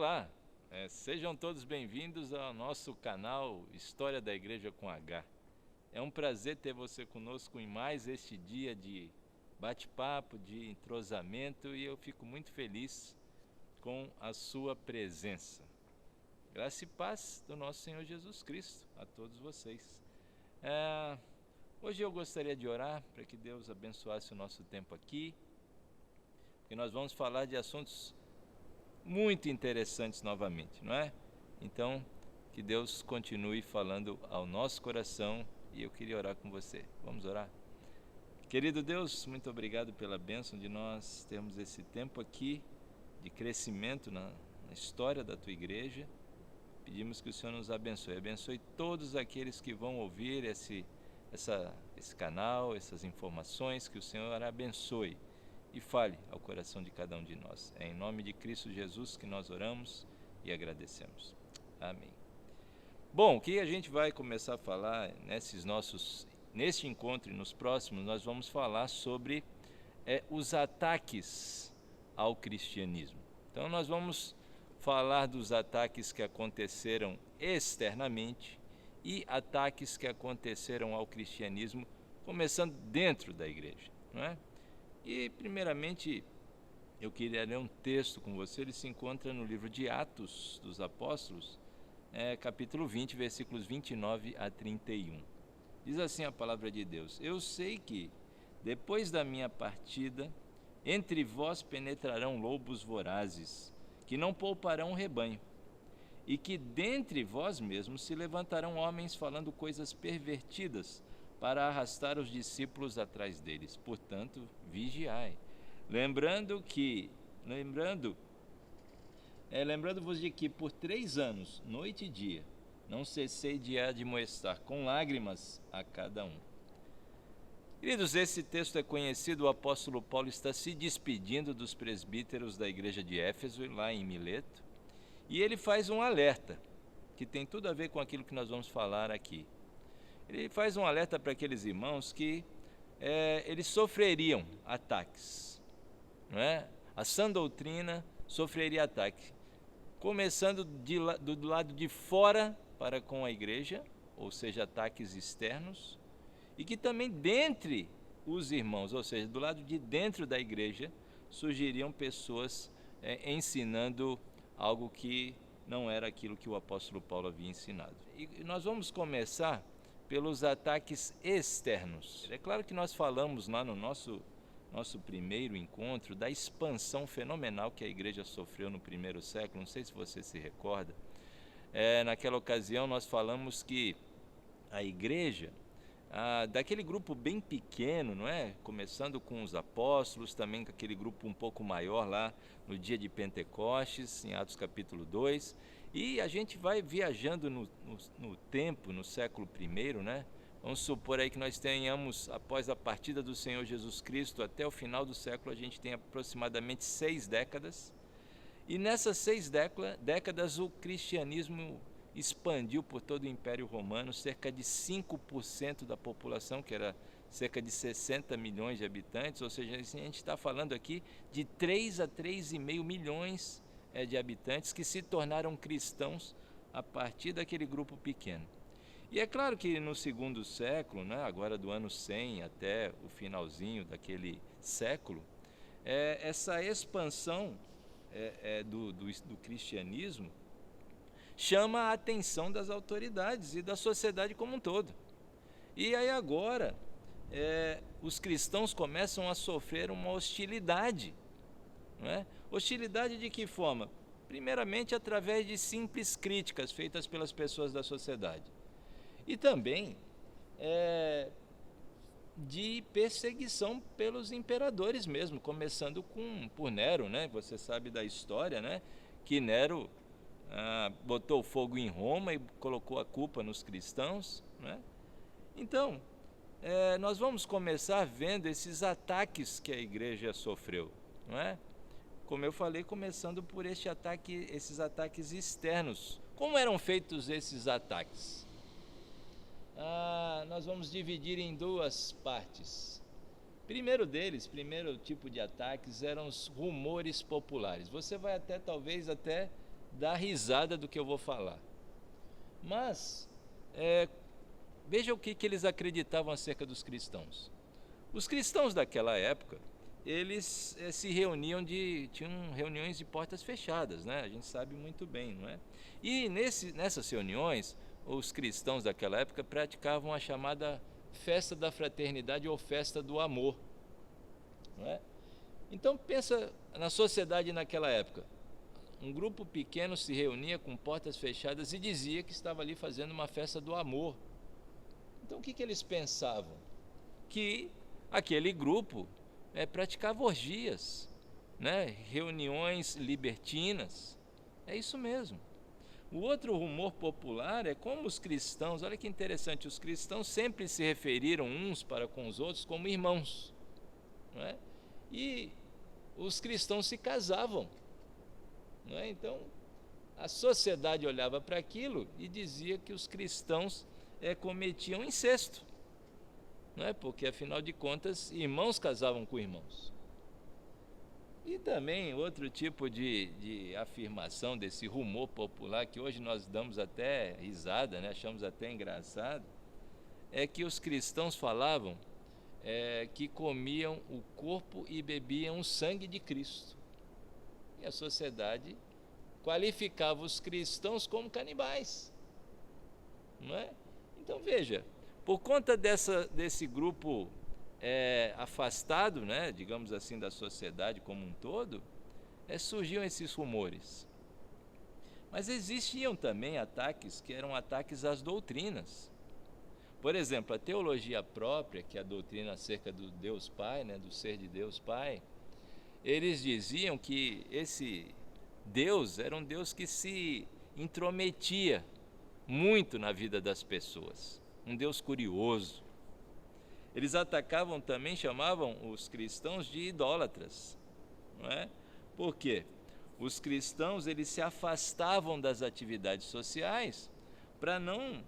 Olá, sejam todos bem-vindos ao nosso canal História da Igreja com H. É um prazer ter você conosco em mais este dia de bate-papo, de entrosamento, e eu fico muito feliz com a sua presença. Graça e paz do nosso Senhor Jesus Cristo a todos vocês. Hoje eu gostaria de orar para que Deus abençoasse o nosso tempo aqui, porque nós vamos falar de assuntos muito interessantes novamente, não é? Então, que Deus continue falando ao nosso coração, e eu queria orar com você. Vamos orar? Querido Deus, muito obrigado pela bênção de nós termos esse tempo aqui de crescimento na história da Tua Igreja. Pedimos que o Senhor nos abençoe todos aqueles que vão ouvir esse canal, essas informações, que o Senhor abençoe e fale ao coração de cada um de nós. É em nome de Cristo Jesus que nós oramos e agradecemos. Amém. Bom, o que a gente vai começar a falar neste encontro e nos próximos, nós vamos falar sobre os ataques ao cristianismo. Então nós vamos falar dos ataques que aconteceram externamente e ataques que aconteceram ao cristianismo, começando dentro da igreja, não é? E, primeiramente, eu queria ler um texto com você. Ele se encontra no livro de Atos dos Apóstolos, capítulo 20, versículos 29 a 31. Diz assim a palavra de Deus: Eu sei que, depois da minha partida, entre vós penetrarão lobos vorazes, que não pouparão o rebanho, e que dentre vós mesmos se levantarão homens falando coisas pervertidas, para arrastar os discípulos atrás deles. Portanto, vigiai, lembrando-vos de que por 3 anos, noite e dia, não cessei de admoestar com lágrimas a cada um. Queridos, esse texto é conhecido. O apóstolo Paulo está se despedindo dos presbíteros da igreja de Éfeso, lá em Mileto, e ele faz um alerta, que tem tudo a ver com aquilo que nós vamos falar aqui. Ele faz um alerta para aqueles irmãos que eles sofreriam ataques, não é? A sã doutrina sofreria ataque, começando do lado de fora para com a igreja, ou seja, ataques externos, e que também dentre os irmãos, ou seja, do lado de dentro da igreja, surgiriam pessoas ensinando algo que não era aquilo que o apóstolo Paulo havia ensinado. E nós vamos começar pelos ataques externos. É claro que nós falamos lá no nosso primeiro encontro da expansão fenomenal que a igreja sofreu no primeiro século. Não sei se você se recorda. Naquela ocasião nós falamos que a igreja, daquele grupo bem pequeno, não é? Começando com os apóstolos, também com aquele grupo um pouco maior lá no dia de Pentecostes, em Atos capítulo 2, e a gente vai viajando no tempo, no século I, né? Vamos supor aí que nós tenhamos, após a partida do Senhor Jesus Cristo, até o final do século, a gente tem aproximadamente 6 décadas, e nessas 6 décadas o cristianismo expandiu por todo o Império Romano. Cerca de 5% da população, que era cerca de 60 milhões de habitantes, ou seja, a gente está falando aqui de 3 a 3,5 milhões de habitantes que se tornaram cristãos a partir daquele grupo pequeno. E é claro que no segundo século, né, agora do ano 100 até o finalzinho daquele século, essa expansão do cristianismo chama a atenção das autoridades e da sociedade como um todo. E aí agora, os cristãos começam a sofrer uma hostilidade, não é? Hostilidade de que forma? Primeiramente, através de simples críticas feitas pelas pessoas da sociedade. E também de perseguição pelos imperadores mesmo, começando por Nero, né? Você sabe da história, né? Que Nero botou fogo em Roma e colocou a culpa nos cristãos, né? Então, nós vamos começar vendo esses ataques que a igreja sofreu, não é? Como eu falei, começando por esses ataques externos. Como eram feitos esses ataques? Nós vamos dividir em 2 partes. Primeiro tipo de ataques eram os rumores populares. Você vai talvez até dar risada do que eu vou falar. Mas, veja o que eles acreditavam acerca dos cristãos. Os cristãos daquela época, eles se reuniam, tinham reuniões de portas fechadas, né? A gente sabe muito bem, não é? E nessas reuniões, os cristãos daquela época praticavam a chamada festa da fraternidade ou festa do amor, não é? Então pensa na sociedade naquela época. Um grupo pequeno se reunia com portas fechadas e dizia que estava ali fazendo uma festa do amor. Então o que eles pensavam? Que aquele grupo praticava orgias, né? Reuniões libertinas. É isso mesmo. O outro rumor popular é como os cristãos, olha que interessante, os cristãos sempre se referiram uns para com os outros como irmãos, não é? E os cristãos se casavam, não é? Então a sociedade olhava para aquilo e dizia que os cristãos cometiam incesto, não é? Porque afinal de contas irmãos casavam com irmãos. E também outro tipo de afirmação desse rumor popular, que hoje nós damos até risada, né? Achamos até engraçado, é que os cristãos falavam que comiam o corpo e bebiam o sangue de Cristo. E a sociedade qualificava os cristãos como canibais, não é? Então veja, por conta desse grupo afastado, né, digamos assim, da sociedade como um todo, surgiam esses rumores. Mas existiam também ataques que eram ataques às doutrinas. Por exemplo, a teologia própria, que é a doutrina acerca do Deus Pai, né, do ser de Deus Pai, eles diziam que esse Deus era um Deus que se intrometia muito na vida das pessoas, um Deus curioso. Eles atacavam também, chamavam os cristãos de idólatras, não é? Por quê? Os cristãos, eles se afastavam das atividades sociais para não,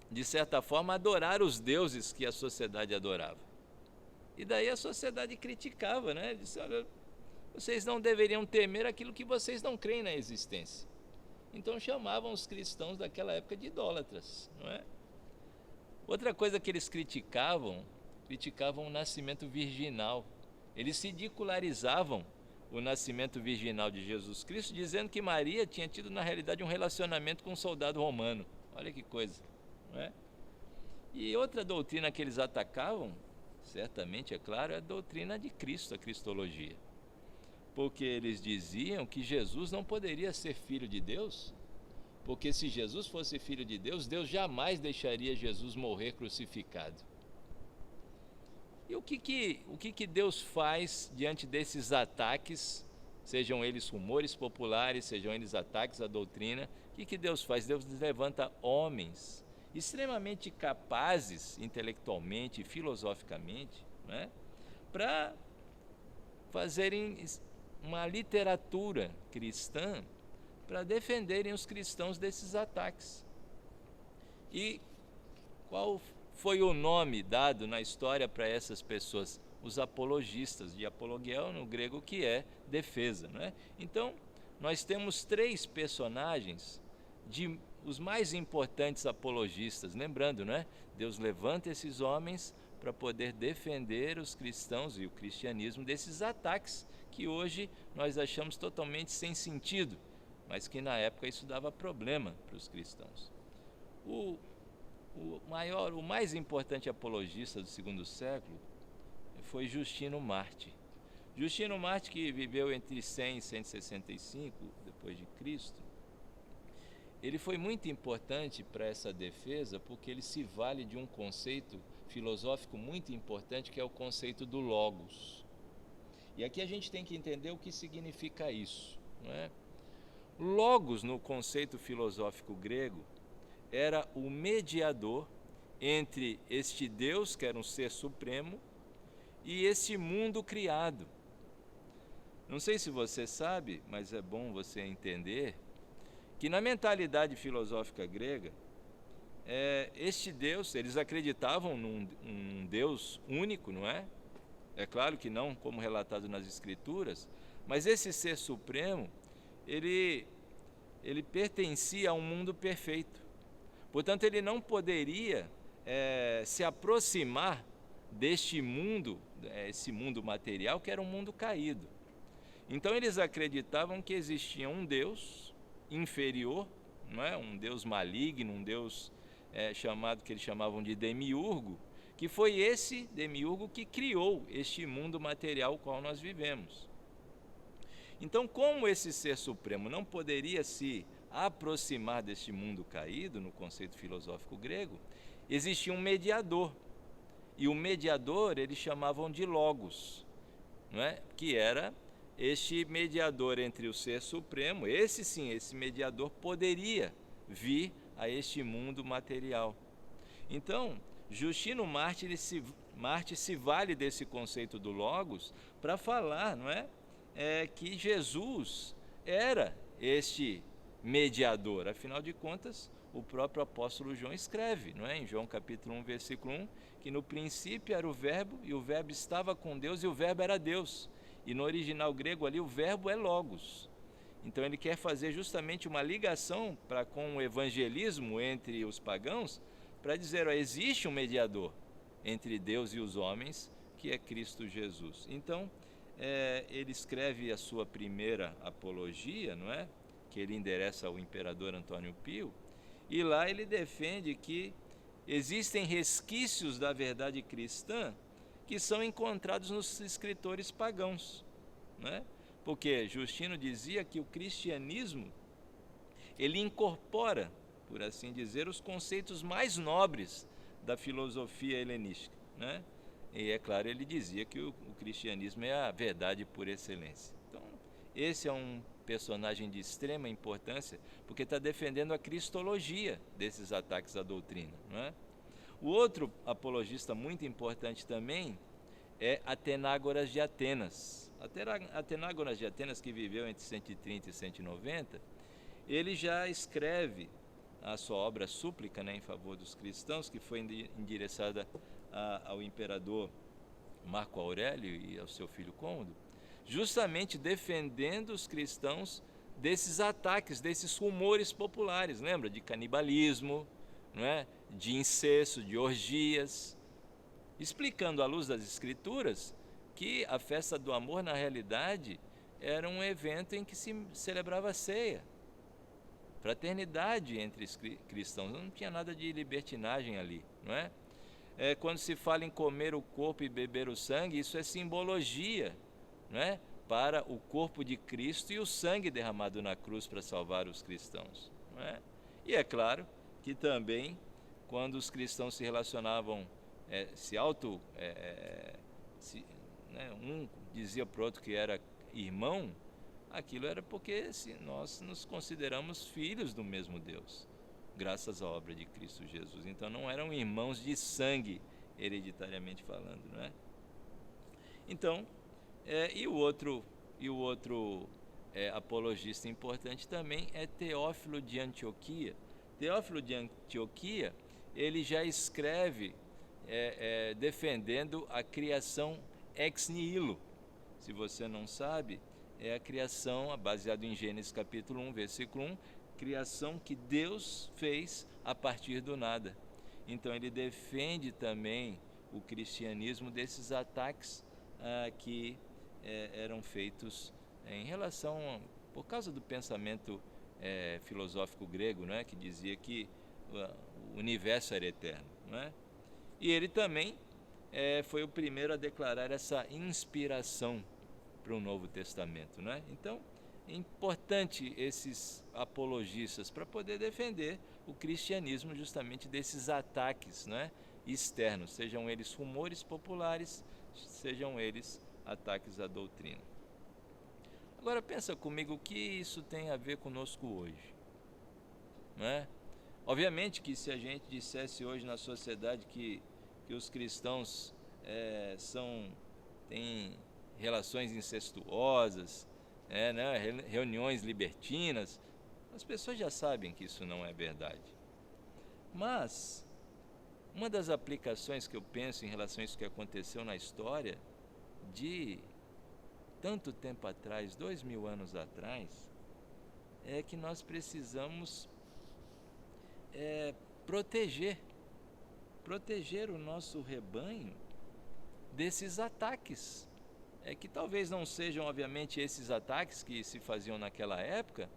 de certa forma, adorar os deuses que a sociedade adorava. E daí a sociedade criticava, né? Disse, olha, vocês não deveriam temer aquilo que vocês não creem na existência. Então chamavam os cristãos daquela época de idólatras, não é? Outra coisa que eles criticavam o nascimento virginal. Eles ridicularizavam o nascimento virginal de Jesus Cristo, dizendo que Maria tinha tido na realidade um relacionamento com um soldado romano. Olha que coisa, não é? E outra doutrina que eles atacavam, certamente, é claro, é a doutrina de Cristo, a cristologia. Porque eles diziam que Jesus não poderia ser filho de Deus, porque se Jesus fosse filho de Deus, Deus jamais deixaria Jesus morrer crucificado. E o que Deus faz diante desses ataques, sejam eles rumores populares, sejam eles ataques à doutrina? O que Deus faz? Deus levanta homens extremamente capazes intelectualmente e filosoficamente, né, para fazerem uma literatura cristã para defenderem os cristãos desses ataques. E qual foi o nome dado na história para essas pessoas? Os apologistas, de apologiel no grego, que é defesa, não é? Então, nós temos três personagens os mais importantes apologistas, lembrando, não é? Deus levanta esses homens para poder defender os cristãos e o cristianismo desses ataques que hoje nós achamos totalmente sem sentido, mas que na época isso dava problema para os cristãos. O mais importante apologista do segundo século foi Justino Mártir. Justino Mártir, que viveu entre 100 e 165 depois de Cristo, ele foi muito importante para essa defesa porque ele se vale de um conceito filosófico muito importante, que é o conceito do logos. E aqui a gente tem que entender o que significa isso, não é? Logos, no conceito filosófico grego, era o mediador entre este Deus, que era um ser supremo, e esse mundo criado. Não sei se você sabe, mas é bom você entender que na mentalidade filosófica grega, este Deus, eles acreditavam num Deus único, não é? É claro que não como relatado nas Escrituras, mas esse ser supremo, ele ele pertencia a um mundo perfeito. Portanto, ele não poderia se aproximar deste mundo, esse mundo material, que era um mundo caído. Então, eles acreditavam que existia um Deus inferior, não é? Um Deus maligno, um Deus que eles chamavam de demiurgo, que foi esse demiurgo que criou este mundo material qual nós vivemos. Então, como esse ser supremo não poderia se aproximar deste mundo caído, no conceito filosófico grego, existia um mediador. E o mediador eles chamavam de Logos, não é? Que era este mediador entre o ser supremo. Esse sim, esse mediador poderia vir a este mundo material. Então, Justino Mártir se vale desse conceito do Logos para falar, não é? Que Jesus era este mediador. Afinal de contas, o próprio apóstolo João escreve, não é? Em João capítulo 1, versículo 1, que no princípio era o verbo, e o verbo estava com Deus, e o verbo era Deus. E no original grego ali, o verbo é Logos. Então ele quer fazer justamente uma ligação com o evangelismo entre os pagãos, para dizer, existe um mediador entre Deus e os homens, que é Cristo Jesus. Então, ele escreve a sua primeira apologia, não é? Que ele endereça ao imperador Antônio Pio, e lá ele defende que existem resquícios da verdade cristã que são encontrados nos escritores pagãos, não é? Porque Justino dizia que o cristianismo, ele incorpora, por assim dizer, os conceitos mais nobres da filosofia helenística, né? E é claro, ele dizia que o cristianismo é a verdade por excelência. Então, esse é um personagem de extrema importância, porque está defendendo a cristologia desses ataques à doutrina, não é? O outro apologista muito importante também é Atenágoras de Atenas. Atenágoras de Atenas, que viveu entre 130 e 190, ele já escreve a sua obra Súplica, né, em favor dos cristãos, que foi endereçada ao imperador Marco Aurélio e ao seu filho Cômodo, justamente defendendo os cristãos desses ataques, desses rumores populares, lembra? De canibalismo, não é? De incesto, de orgias, explicando à luz das escrituras que a festa do amor, na realidade, era um evento em que se celebrava a ceia, fraternidade entre cristãos, não tinha nada de libertinagem ali, não é? Quando se fala em comer o corpo e beber o sangue, isso é simbologia, não é? Para o corpo de Cristo e o sangue derramado na cruz para salvar os cristãos, não é? E é claro que também, quando os cristãos se relacionavam, um dizia para o outro que era irmão, aquilo era porque nós nos consideramos filhos do mesmo Deus, graças à obra de Cristo Jesus. Então não eram irmãos de sangue, hereditariamente falando, não é? Então, e o outro apologista importante também é Teófilo de Antioquia. Teófilo de Antioquia, ele já escreve defendendo a criação ex nihilo. Se você não sabe, é a criação, baseado em Gênesis capítulo 1, versículo 1, criação que Deus fez a partir do nada. Então ele defende também o cristianismo desses ataques que eram feitos em relação, por causa do pensamento filosófico grego, não é? Que dizia que o universo era eterno, não é? E ele também foi o primeiro a declarar essa inspiração para o Novo Testamento, não é? Então, é importante esses apologistas para poder defender o cristianismo justamente desses ataques, não é? Externos, sejam eles rumores populares, sejam eles ataques à doutrina. Agora pensa comigo o que isso tem a ver conosco hoje, não é? Obviamente que se a gente dissesse hoje na sociedade que os cristãos têm relações incestuosas, né, reuniões libertinas, as pessoas já sabem que isso não é verdade. Mas uma das aplicações que eu penso em relação a isso que aconteceu na história de tanto tempo atrás, 2000 anos atrás, é que nós precisamos proteger o nosso rebanho desses ataques. Que talvez não sejam, obviamente, esses ataques que se faziam naquela época,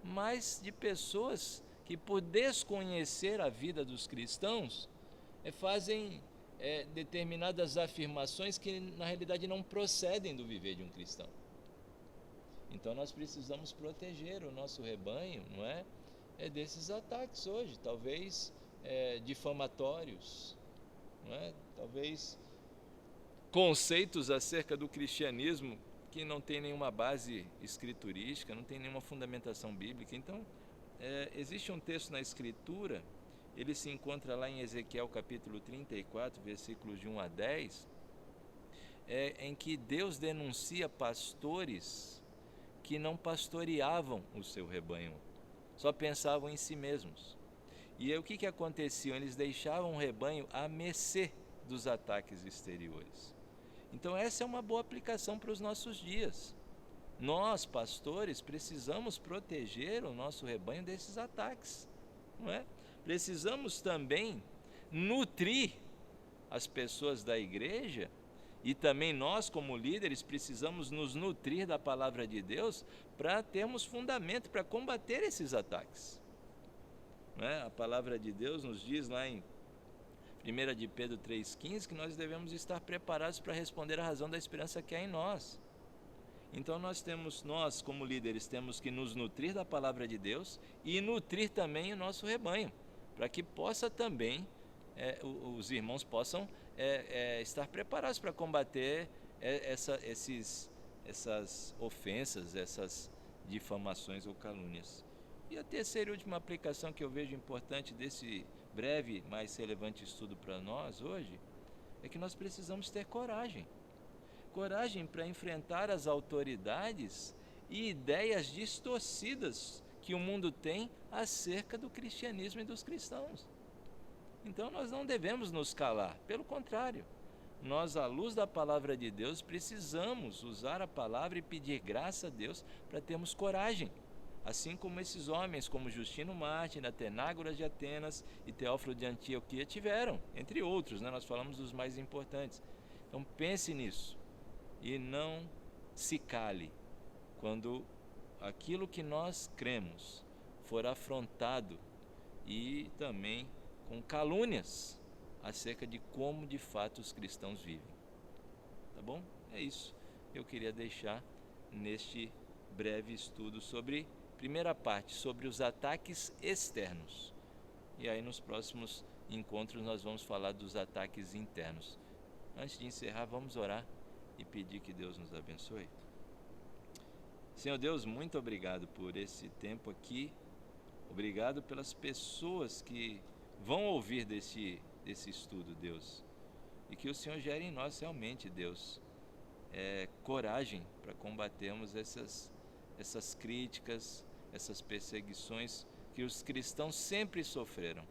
mas de pessoas que, por desconhecer a vida dos cristãos, fazem determinadas afirmações que na realidade não procedem do viver de um cristão. Então nós precisamos proteger o nosso rebanho, não é? Desses ataques hoje, talvez difamatórios, não é? Talvez conceitos acerca do cristianismo que não tem nenhuma base escriturística, não tem nenhuma fundamentação bíblica. Então, existe um texto na Escritura, ele se encontra lá em Ezequiel capítulo 34, versículos de 1 a 10, em que Deus denuncia pastores que não pastoreavam o seu rebanho, só pensavam em si mesmos. E aí, o que acontecia? Eles deixavam o rebanho à mercê dos ataques exteriores. Então essa é uma boa aplicação para os nossos dias. Nós, pastores, precisamos proteger o nosso rebanho desses ataques, não é? Precisamos também nutrir as pessoas da igreja, e também nós, como líderes, precisamos nos nutrir da palavra de Deus para termos fundamento para combater esses ataques. Não é? A palavra de Deus nos diz lá em 1 de Pedro 3,15 que nós devemos estar preparados para responder à razão da esperança que há em nós. Então nós como líderes, temos que nos nutrir da palavra de Deus e nutrir também o nosso rebanho, para que possa também, os irmãos possam estar preparados para combater essas ofensas, essas difamações ou calúnias. E a terceira e última aplicação que eu vejo importante desse breve, mas relevante estudo para nós hoje, é que nós precisamos ter coragem para enfrentar as autoridades e ideias distorcidas que o mundo tem acerca do cristianismo e dos cristãos. Então nós não devemos nos calar, pelo contrário, nós, à luz da palavra de Deus, precisamos usar a palavra e pedir graça a Deus para termos coragem. Assim como esses homens, como Justino Mártir, Atenágoras de Atenas e Teófilo de Antioquia tiveram, entre outros, né? Nós falamos dos mais importantes. Então pense nisso e não se cale quando aquilo que nós cremos for afrontado e também com calúnias acerca de como de fato os cristãos vivem. Tá bom? É isso. Eu queria deixar neste breve estudo sobre primeira parte, sobre os ataques externos. E aí nos próximos encontros nós vamos falar dos ataques internos. Antes de encerrar, vamos orar e pedir que Deus nos abençoe. Senhor Deus, muito obrigado por esse tempo aqui. Obrigado pelas pessoas que vão ouvir desse estudo, Deus. E que o Senhor gere em nós realmente, Deus, coragem para combatermos essas críticas, essas perseguições que os cristãos sempre sofreram.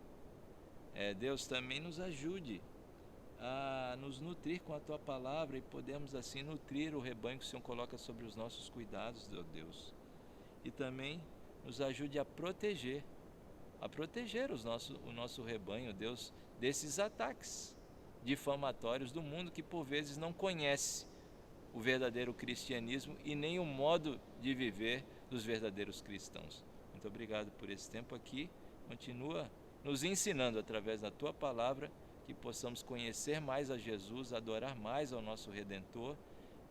Deus, também nos ajude a nos nutrir com a Tua palavra e podemos assim nutrir o rebanho que o Senhor coloca sobre os nossos cuidados, Deus. E também nos ajude a proteger o nosso rebanho, Deus, desses ataques difamatórios do mundo que por vezes não conhece o verdadeiro cristianismo e nem o modo de viver dos verdadeiros cristãos. Muito obrigado por esse tempo aqui. Continua nos ensinando através da Tua palavra que possamos conhecer mais a Jesus, adorar mais ao nosso Redentor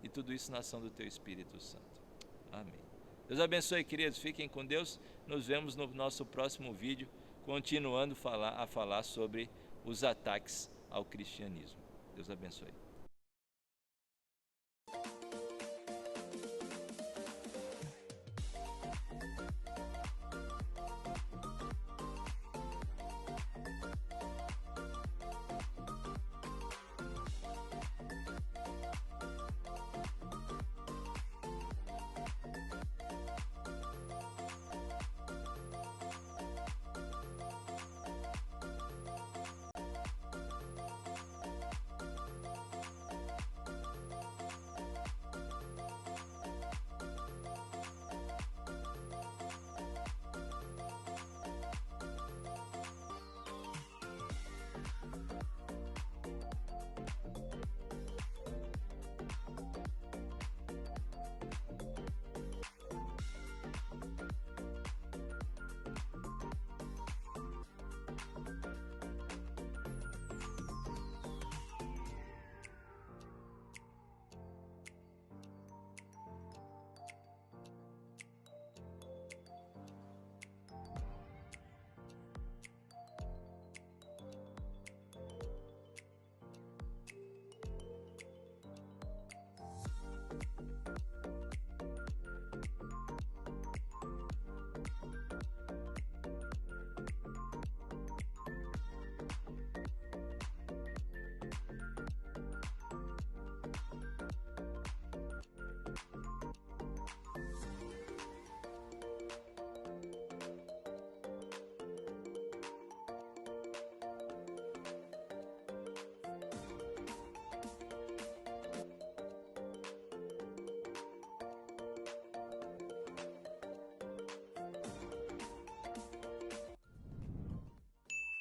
e tudo isso na ação do Teu Espírito Santo. Amém. Deus abençoe, queridos. Fiquem com Deus. Nos vemos no nosso próximo vídeo, continuando a falar sobre os ataques ao cristianismo. Deus abençoe.